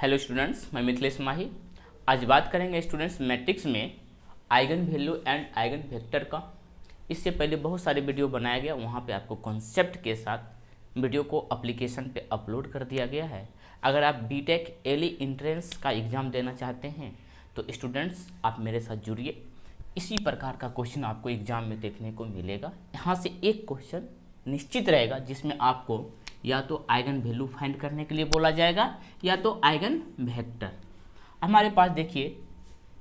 Hello students, मैं मिथिलेश माही। आज बात करेंगे स्टूडेंट्स मैट्रिक्स में eigen value and eigen vector का। इससे पहले बहुत सारे वीडियो बनाया गया, वहाँ पे आपको कॉन्सेप्ट के साथ वीडियो को एप्लीकेशन पे अपलोड कर दिया गया है। अगर आप बीटेक एली इंट्रेंस का एग्ज़ाम देना चाहते हैं तो स्टूडेंट्स आप मेरे साथ जुड़िए। इसी प्रकार का क्वेश्चन आपको एग्ज़ाम में देखने को मिलेगा। यहाँ से एक क्वेश्चन निश्चित रहेगा जिसमें आपको या तो आइगन वैल्यू फाइंड करने के लिए बोला जाएगा या तो आइगन वेक्टर। हमारे पास देखिए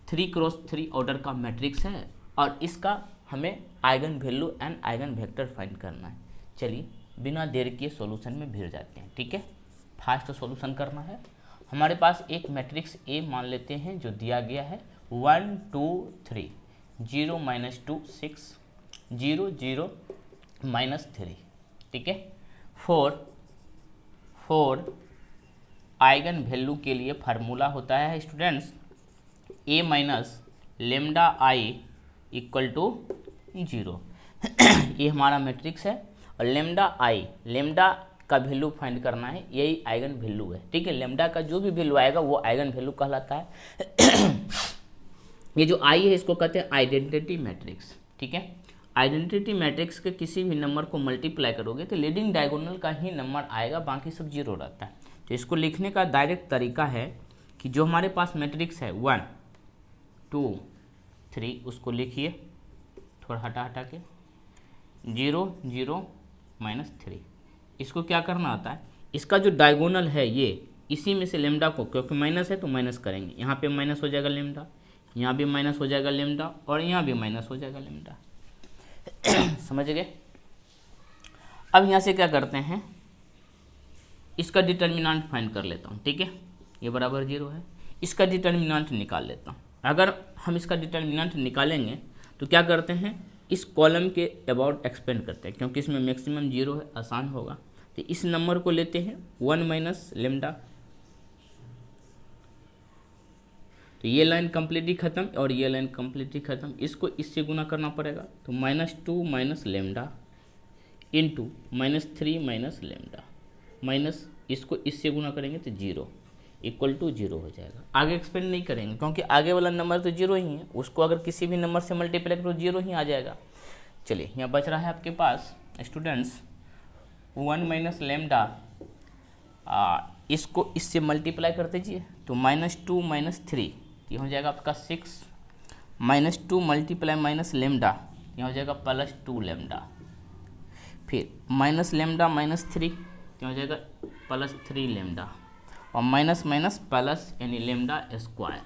3x3 ऑर्डर का मैट्रिक्स है और इसका हमें eigen value and eigen vector find करना है। चलिए बिना देर किए सॉल्यूशन में भिड़ जाते हैं। ठीक है, फास्ट सॉल्यूशन करना है। हमारे पास एक मैट्रिक्स ए मान लेते हैं जो दिया गया है 1 2 3 0 -2 6 0 0 -3। ठीक है, फोर आइगन वैल्यू के लिए फार्मूला होता है students A minus lambda I equal to 0। ये हमारा मैट्रिक्स है और लेमडा का वैल्यू फाइंड करना है, यही आइगन वैल्यू है। ठीक है, लेमडा का जो भी वैल्यू आएगा वो आइगन वैल्यू कहलाता है। ये जो आई है इसको कहते हैं आइडेंटिटी मैट्रिक्स। ठीक है, आइडेंटिटी मैट्रिक्स के किसी भी नंबर को मल्टीप्लाई करोगे तो लीडिंग डायगोनल का ही नंबर आएगा, बाकी सब जीरो रहता है। तो इसको लिखने का डायरेक्ट तरीका है कि जो हमारे पास मैट्रिक्स है 1 2 3 उसको लिखिए थोड़ा हटा के 0 0 -3। इसको क्या करना होता है, इसका जो डायगोनल है ये इसी में से लेमडा को, क्योंकि माइनस है तो माइनस करेंगे। यहाँ पे माइनस हो जाएगा लेमडा, यहाँ भी माइनस हो जाएगा लेमडा और यहाँ भी माइनस हो जाएगा लेमडा। समझ गए। अब यहाँ से क्या करते हैं, इसका डिटर्मिनेंट फाइंड कर लेता हूँ। ठीक है, ये बराबर 0 है। इसका डिटर्मिनेंट निकाल लेता हूँ। अगर हम इसका डिटर्मिनेंट निकालेंगे तो क्या करते हैं, इस कॉलम के अबाउट एक्सपेंड करते हैं, क्योंकि इसमें मैक्सिमम 0 है, आसान होगा। तो इस नंबर को लेते हैं 1 माइनस लेमडा। तो ये लाइन कम्प्लीटली खत्म और ये लाइन कम्प्लीटली खत्म। इसको इससे गुना करना पड़ेगा, तो -2 minus lambda into -3 minus lambda minus इसको इससे गुना करेंगे तो 0 इक्वल टू 0 हो जाएगा। आगे एक्सपेंड नहीं करेंगे क्योंकि आगे वाला नंबर तो 0 ही है, उसको अगर किसी भी नंबर से मल्टीप्लाई करो 0 ही आ जाएगा। चलिए यहाँ बच रहा है आपके पास स्टूडेंट्स 1 माइनस लेमडा, इसको इससे मल्टीप्लाई कर दीजिए तो -2 -3 ये हो जाएगा आपका 6 -2 मल्टीप्लाई माइनस लेमडा ये हो जाएगा +2 लेमडा, फिर माइनस लेमडा -3 ये हो जाएगा +3 लेमडा और माइनस माइनस प्लस यानी लेमडा स्क्वायर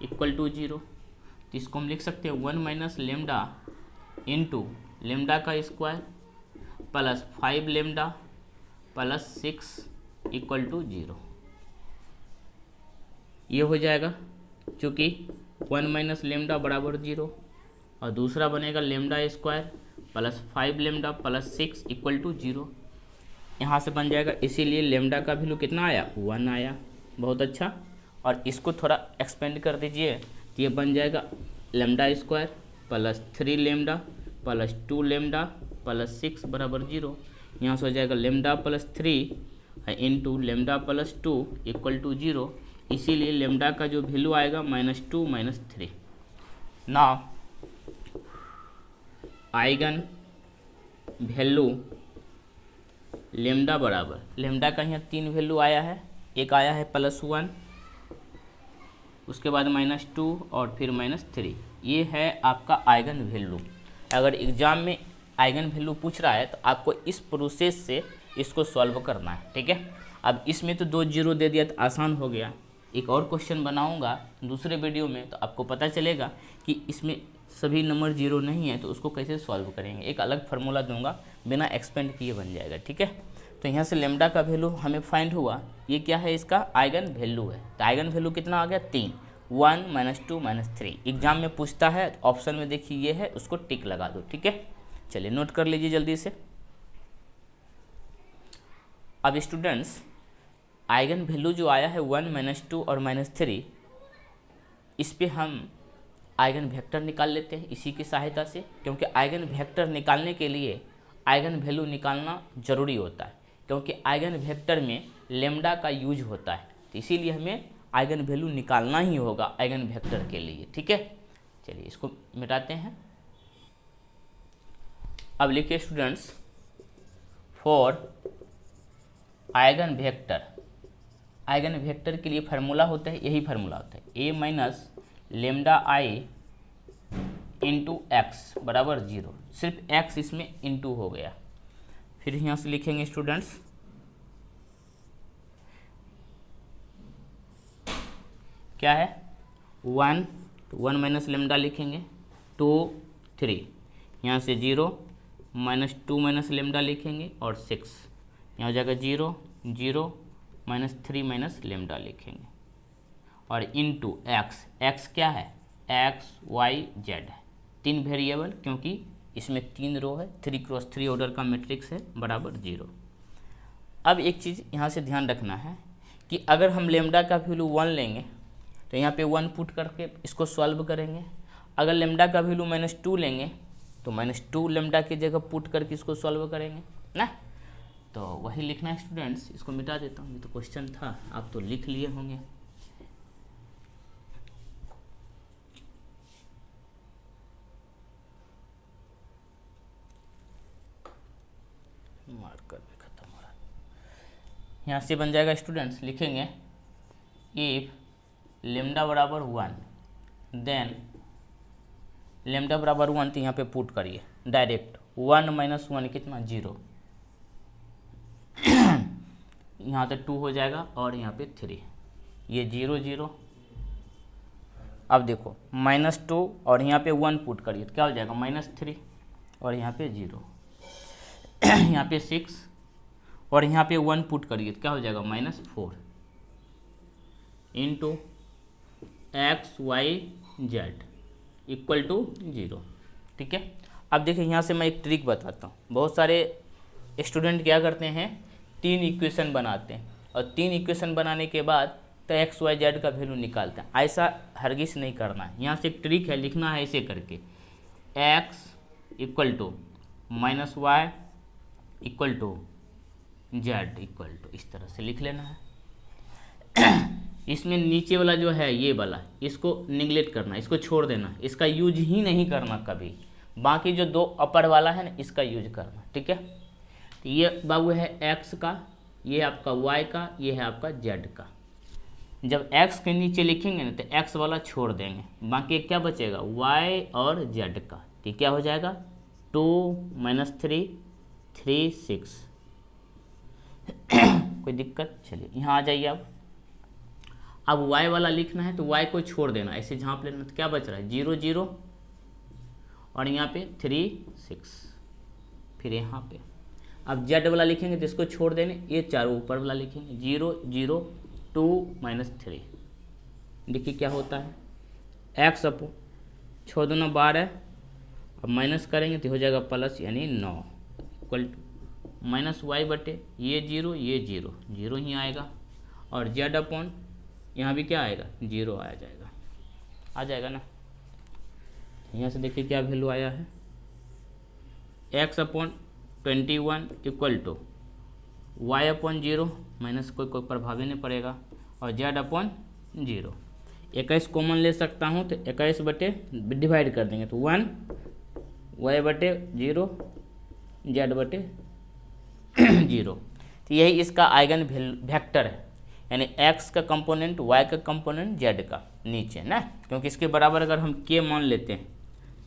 इक्वल टू 0। तो इसको हम लिख सकते हैं 1 माइनस लेमडा इंटू लेमडा का स्क्वायर +5 लेमडा +6 इक्वल टू 0। ये हो जाएगा चूँकि 1 माइनस लेमडा बराबर 0 और दूसरा बनेगा lambda square +5 lambda +6 equal to 0। यहाँ से बन जाएगा, इसीलिए लेमडा का वैल्यू कितना आया 1 आया। बहुत अच्छा। और इसको थोड़ा एक्सपेंड कर दीजिए तो ये बन जाएगा लेमडा स्क्वायर +3 लेमडा +2 लेमडा +6 बराबर 0। यहाँ से हो जाएगा lambda +3 into lambda +2 equal to 0। इसीलिए लेमडा का जो वैल्यू आएगा -2 -3। नाउ आइगन वैल्यू लेमडा बराबर, लेमडा का यहाँ 3 वैल्यू आया है, एक आया है +1, उसके बाद -2 और फिर -3। ये है आपका आइगन वैल्यू। अगर एग्जाम में आइगन वैल्यू पूछ रहा है तो आपको इस प्रोसेस से इसको सॉल्व करना है। ठीक है, अब इसमें तो 2 0 दे दिया तो आसान हो गया। एक और क्वेश्चन बनाऊंगा दूसरे वीडियो में तो आपको पता चलेगा कि इसमें सभी नंबर 0 नहीं है तो उसको कैसे सॉल्व करेंगे। एक अलग फार्मूला दूंगा, बिना एक्सपेंड किए बन जाएगा। ठीक है, तो यहाँ से लेमडा का वैल्यू हमें फाइंड हुआ, ये क्या है, इसका आइगन वैल्यू है। तो आइगन वैल्यू कितना आ गया 3, 1 -2 -3। एग्जाम में पूछता है तो ऑप्शन में देखिए ये है, उसको टिक लगा दो। ठीक है, चलिए नोट कर लीजिए जल्दी से। अब स्टूडेंट्स आइगन वैल्यू जो आया है 1 -2 और -3, इस पे हम आइगन वेक्टर निकाल लेते हैं इसी की सहायता से, क्योंकि आइगन वेक्टर निकालने के लिए आइगन वैल्यू निकालना जरूरी होता है, क्योंकि आइगन वेक्टर में लेमडा का यूज होता है। तो इसीलिए हमें आइगन वैल्यू निकालना ही होगा आइगन वेक्टर के लिए। ठीक है, चलिए इसको मिटाते हैं। अब लिखिए students, for eigenvector, eigenvector के लिए फार्मूला होता है, यही फार्मूला होता है, A minus lambda I into X बराबर 0। सिर्फ एक्स इसमें इंटू हो गया। फिर यहाँ से लिखेंगे स्टूडेंट्स क्या है 1, तो 1 माइनस लेमडा लिखेंगे 2 3, यहाँ से 0 माइनस 2 माइनस लेमडा लिखेंगे और 6, यहाँ हो जाएगा 0 0 माइनस 3 माइनस लेमडा लिखेंगे और इनटू एक्स। एक्स क्या है, एक्स वाई जेड है, 3 वेरिएबल, क्योंकि इसमें 3 रो है, 3 क्रॉस 3 ऑर्डर का मैट्रिक्स है, बराबर 0। अब एक चीज़ यहाँ से ध्यान रखना है कि अगर हम लेमडा का वैल्यू 1 लेंगे तो यहाँ पे 1 पुट करके इसको सॉल्व करेंगे। अगर लेमडा का वैल्यू -2 लेंगे तो -2 लेमडा की जगह पुट करके इसको सॉल्व करेंगे ना। तो वही लिखना है स्टूडेंट्स, इसको मिटा देता हूँ, ये तो क्वेश्चन था, आप तो लिख लिए होंगे। मार्कर भी खत्म हो रहा है। यहाँ से बन जाएगा स्टूडेंट्स, लिखेंगे इफ लेमडा बराबर 1 देन लेमडा बराबर 1, तो यहाँ पे पुट करिए डायरेक्ट 1 माइनस 1 कितना 0, यहाँ पे 2 हो जाएगा और यहाँ पे 3, ये 0 0। अब देखो -2 और यहाँ पे 1 पुट करिए तो क्या हो जाएगा -3 और यहाँ पे 0, यहाँ पे 6 और यहाँ पे 1 पुट करिए तो क्या हो जाएगा -4 into x y z equal to 0। ठीक है, अब देखिए यहाँ से मैं एक ट्रिक बताता हूँ। बहुत सारे स्टूडेंट क्या करते हैं, 3 इक्वेशन बनाते हैं और 3 इक्वेशन बनाने के बाद तो एक्स वाई जेड का वैल्यू निकालते हैं। ऐसा हरगिज नहीं करना है। यहाँ से एक ट्रिक है, लिखना है ऐसे करके, x equal to minus y equal to z equal to, इस तरह से लिख लेना है। इसमें नीचे वाला जो है ये वाला, इसको निगलेक्ट करना, इसको छोड़ देना, इसका यूज ही नहीं करना कभी। बाकी जो 2 अपर वाला है ना, इसका यूज करना। ठीक है, तो ये बाबू है एक्स का, ये है आपका वाई का, ये है आपका जेड का। जब एक्स के नीचे लिखेंगे ना तो एक्स वाला छोड़ देंगे, बाकी क्या बचेगा वाई और जेड का। तो क्या हो जाएगा 2 माइनस 3 3 6। कोई दिक्कत, चलिए यहाँ आ जाइए। अब y वाला लिखना है तो y को छोड़ देना, ऐसे झांप लेना, तो क्या बच रहा है 0 0 और यहाँ पे 3 6, फिर यहाँ पे अब z वाला लिखेंगे तो इसको छोड़ देने, ये चारों ऊपर वाला लिखेंगे 0 0 2 माइनस 3। देखिए क्या होता है, x अपो 6 दूना 12, अब माइनस करेंगे तो हो जाएगा प्लस यानी 9 इक्वल टू माइनस वाई बटे ये 0 ये 0 0 ही आएगा और z अपॉन यहाँ भी क्या आएगा 0 आ जाएगा ना। यहाँ से देखिए क्या वैल्यू आया है, x upon 21 equal to y upon 0 minus कोई प्रभाव नहीं पड़ेगा और z अपॉन 0। 21 कॉमन ले सकता हूँ तो 21 बटे डिवाइड कर देंगे तो 1 y बटे 0 z बटे 0। तो यही इसका आइगन वेक्टर है, यानी x का कंपोनेंट y का कंपोनेंट z का नीचे ना, क्योंकि इसके बराबर अगर हम k मान लेते हैं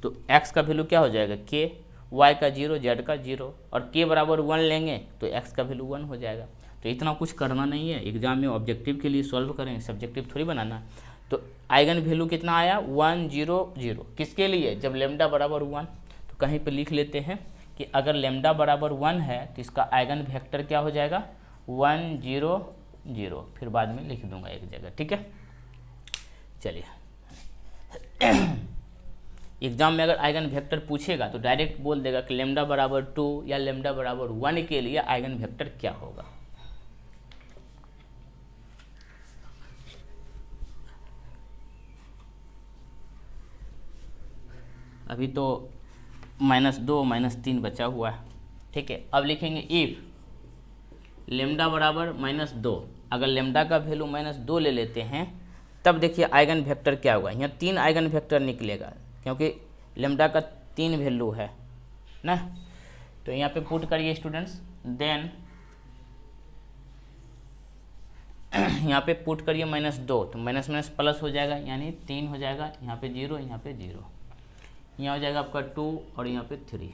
तो x का वैल्यू क्या हो जाएगा k, y का 0 z का 0 और k बराबर 1 लेंगे तो x का वैल्यू 1 हो जाएगा। तो इतना कुछ करना नहीं है, एग्जाम में ऑब्जेक्टिव के लिए सॉल्व करेंगे, सब्जेक्टिव थोड़ी बनाना। तो आइगन वैल्यू कितना आया 1 0 0, किसके लिए, जब लेमडा बराबर 1। तो कहीं पर लिख लेते हैं कि अगर लेमडा बराबर 1 है तो इसका आइगन वेक्टर क्या हो जाएगा 1 0 0, फिर बाद में लिख दूंगा एक जगह। ठीक है, चलिए एग्जाम में अगर आइगन वेक्टर पूछेगा तो डायरेक्ट बोल देगा कि लेमडा बराबर 2 या लेमडा बराबर 1 के लिए आइगन वेक्टर क्या होगा। अभी तो -2 -3 बचा हुआ है। ठीक है, अब लिखेंगे इफ लेमडा बराबर -2 अगर लेमडा का वैल्यू -2 ले लेते हैं तब देखिए आइगन वेक्टर क्या होगा। यहाँ 3 आइगन वेक्टर निकलेगा क्योंकि लेमडा का 3 वैल्यू है ना। तो यहाँ पे पुट करिए स्टूडेंट्स, देन यहाँ पे पुट करिए -2, तो माइनस माइनस प्लस हो जाएगा, यानी 3 हो जाएगा, यहाँ पे 0, यहाँ पे 0, यहाँ हो जाएगा आपका 2 और यहाँ पे 3।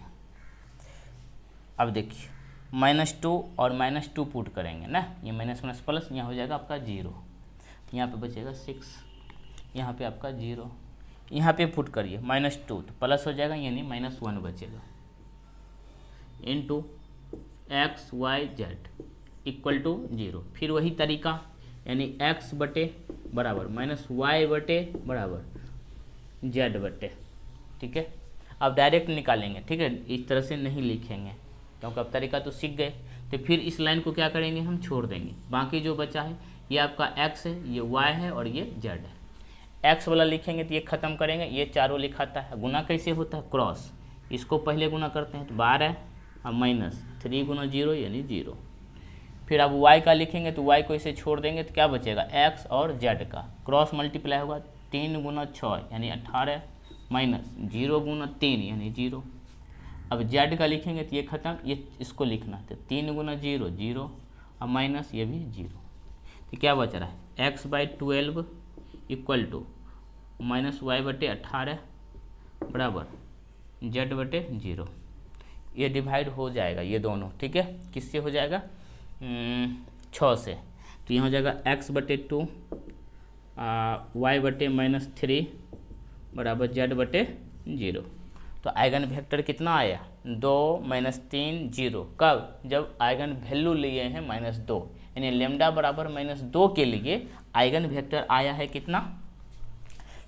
अब देखिए -2 और -2 पुट करेंगे ना, ये माइनस माइनस प्लस, यहाँ हो जाएगा आपका 0, यहाँ पे बचेगा 6, यहाँ पे आपका 0, यहाँ पे पुट करिए -2 तो प्लस हो जाएगा, यानी -1 बचेगा, into x y z equal to 0। फिर वही तरीका, यानी x बटे बराबर -y बटे बराबर z बटे, ठीक है। अब डायरेक्ट निकालेंगे, ठीक है, इस तरह से नहीं लिखेंगे क्योंकि अब तरीका तो सीख गए। तो फिर इस लाइन को क्या करेंगे, हम छोड़ देंगे, बाकी जो बचा है ये आपका x है, ये y है और ये z है। x वाला लिखेंगे तो ये ख़त्म करेंगे, ये चारों लिखाता है। गुना कैसे होता है, क्रॉस, इसको पहले गुना करते हैं तो 12 और -3 गुना 0 यानी 0। फिर अब y का लिखेंगे तो y को इसे छोड़ देंगे तो क्या बचेगा, x और z का क्रॉस मल्टीप्लाई होगा, 3 गुना 6 यानी 18 माइनस 0 गुना 3 यानी 0। अब z का लिखेंगे तो ये खत्म, ये इसको लिखना तो 3 गुना 0 0 और माइनस ये भी 0। तो क्या बच रहा है, x/12 इक्वल टू -y/18 बराबर z/0। ये डिवाइड हो जाएगा ये दोनों, ठीक है, किससे हो जाएगा, 6 से। तो यहाँ हो जाएगा x/2 y/-3 बराबर z/0। तो आइगन वेक्टर कितना आया, 2 -3 0। कब, जब आइगन वैल्यू लिए हैं -2, यानी लेमडा बराबर -2 के लिए आइगन वेक्टर आया है कितना,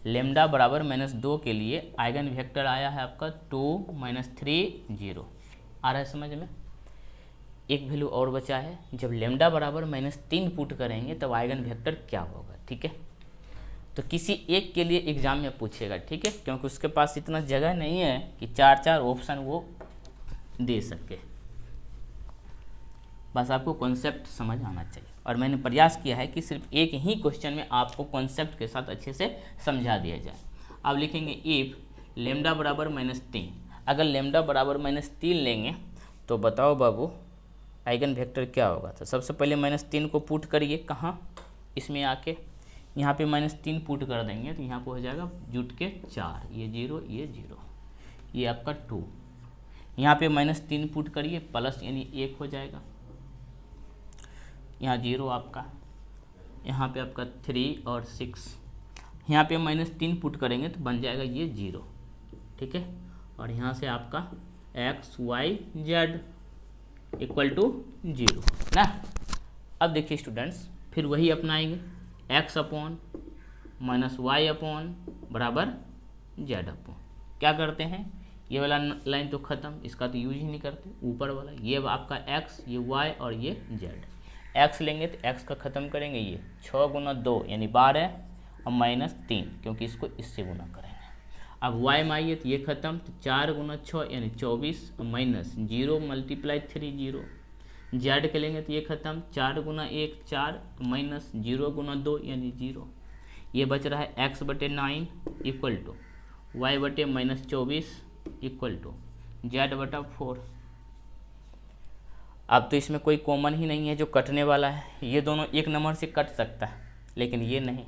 लेमडा बराबर -2 के लिए आइगन वेक्टर आया है आपका 2 -3 0। आ रहा है समझ में। एक वैल्यू और बचा है, जब लेमडा बराबर -3 पुट करेंगे तब आइगन वेक्टर क्या होगा, ठीक है। तो किसी एक के लिए एग्जाम में पूछेगा, ठीक है, क्योंकि उसके पास इतना जगह नहीं है कि 4 ऑप्शन वो दे सके। बस आपको कॉन्सेप्ट समझ आना चाहिए, और मैंने प्रयास किया है कि सिर्फ एक ही क्वेश्चन में आपको कॉन्सेप्ट के साथ अच्छे से समझा दिया जाए। अब लिखेंगे इफ लेमडा बराबर -3। अगर लेमडा बराबर -3 लेंगे तो बताओ बाबू आइगन वेक्टर क्या होगा। तो सबसे पहले -3 को पुट करिए, कहाँ, इसमें आके यहाँ पे -3 पुट कर देंगे तो यहाँ पे हो जाएगा जुट के 4, ये 0 ये 0, ये आपका 2। यहाँ पे -3 पुट करिए प्लस यानी 1 हो जाएगा, यहाँ 0 आपका, यहाँ पे आपका 3 और 6। यहाँ पे -3 पुट करेंगे तो बन जाएगा ये 0, ठीक है। और यहाँ से आपका x y z equal to 0 ना। अब देखिए स्टूडेंट्स, फिर वही अपनाएंगे, x अपॉन -y अपॉन बराबर z अपॉन। क्या करते हैं, ये वाला लाइन तो ख़त्म, इसका तो यूज ही नहीं करते, ऊपर वाला ये आपका x, ये y और ये z। x लेंगे तो x का ख़त्म करेंगे, ये 6 गुना 2 यानी 12 और -3 क्योंकि इसको इससे गुना करेंगे। अब y में आइए तो ये ख़त्म, तो 4 गुना 6 यानी 24 और माइनस 0 × 3 0। z के लेंगे तो ये ख़त्म, 4 गुना 1 4 माइनस 0 गुना 2 यानी 0। ये बच रहा है x/9 equal to y/-24 equal to z/4। अब तो इसमें कोई कॉमन ही नहीं है जो कटने वाला है, ये दोनों एक नंबर से कट सकता है लेकिन ये नहीं,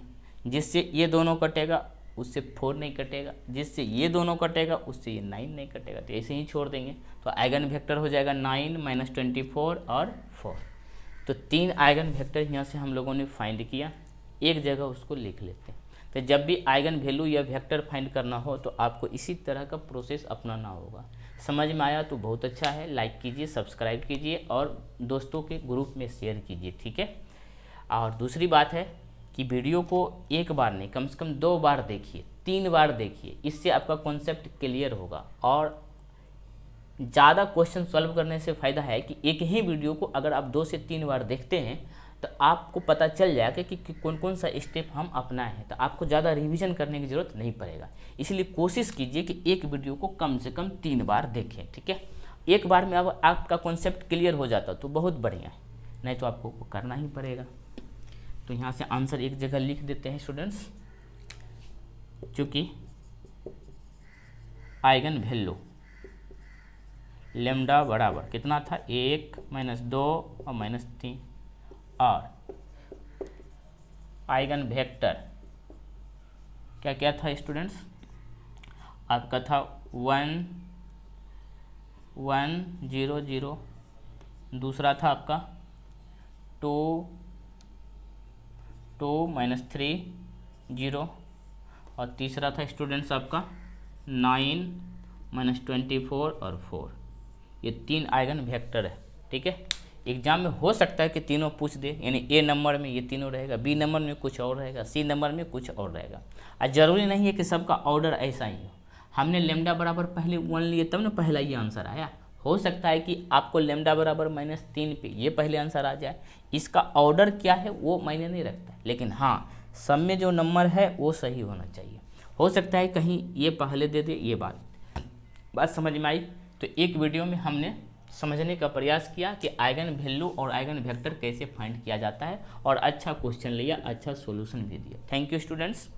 जिससे ये दोनों कटेगा उससे 4 नहीं कटेगा, जिससे ये दोनों कटेगा उससे ये 9 नहीं कटेगा, तो ऐसे ही छोड़ देंगे। तो आइगन वेक्टर हो जाएगा 9 -24 और 4। तो 3 आइगन वेक्टर यहाँ से हम लोगों ने फाइंड किया, एक जगह उसको लिख लेते हैं। तो जब भी आइगन वैल्यू या वेक्टर फाइंड करना हो तो आपको इसी तरह का प्रोसेस अपनाना होगा। समझ में आया तो बहुत अच्छा है, लाइक कीजिए, सब्सक्राइब कीजिए और दोस्तों के ग्रुप में शेयर कीजिए, ठीक है। और दूसरी बात है कि वीडियो को एक बार नहीं कम से कम 2 बार देखिए, 3 बार देखिए, इससे आपका कॉन्सेप्ट क्लियर होगा। और ज़्यादा क्वेश्चन सॉल्व करने से फ़ायदा है कि एक ही वीडियो को अगर आप 2 से 3 बार देखते हैं तो आपको पता चल जाएगा कि कौन कौन सा स्टेप हम अपनाए हैं, तो आपको ज़्यादा रिवीजन करने की ज़रूरत नहीं पड़ेगा। इसलिए कोशिश कीजिए कि एक वीडियो को कम से कम 3 बार देखें, ठीक है। एक बार में अब आपका कॉन्सेप्ट क्लियर हो जाता तो बहुत बढ़िया है, नहीं तो आपको करना ही पड़ेगा। तो यहाँ से आंसर एक जगह लिख देते हैं स्टूडेंट्स, चूँकि आइगन वैल्यू लेमडा बराबर कितना था, 1 - 2 और -3, और आइगन वेक्टर क्या क्या था स्टूडेंट्स, आपका था 1 1 0 0, दूसरा था आपका 2 2 -3 0, और तीसरा था स्टूडेंट्स आपका 9 -24 और 4। ये 3 आइगन वेक्टर है। ठीक है, एग्जाम में हो सकता है कि तीनों पूछ दे, यानी ए नंबर में ये तीनों रहेगा, बी नंबर में कुछ और रहेगा, सी नंबर में कुछ और रहेगा। और ज़रूरी नहीं है कि सबका ऑर्डर ऐसा ही हो। हमने लेमडा बराबर पहले 1 लिए तब ना पहला ये आंसर आया। हो सकता है कि आपको लेमडा बराबर -3 पे ये पहले आंसर आ जाए। इसका ऑर्डर क्या है वो मायने नहीं रखता, लेकिन हाँ सब में जो नंबर है वो सही होना चाहिए। हो सकता है कहीं ये पहले दे दे, ये बात समझ में आई। तो एक वीडियो में हमने समझने का प्रयास किया कि आइगन वैल्यू और आइगन वेक्टर कैसे फाइंड किया जाता है, और अच्छा क्वेश्चन लिया, अच्छा सॉल्यूशन भी दिया। Thank you students.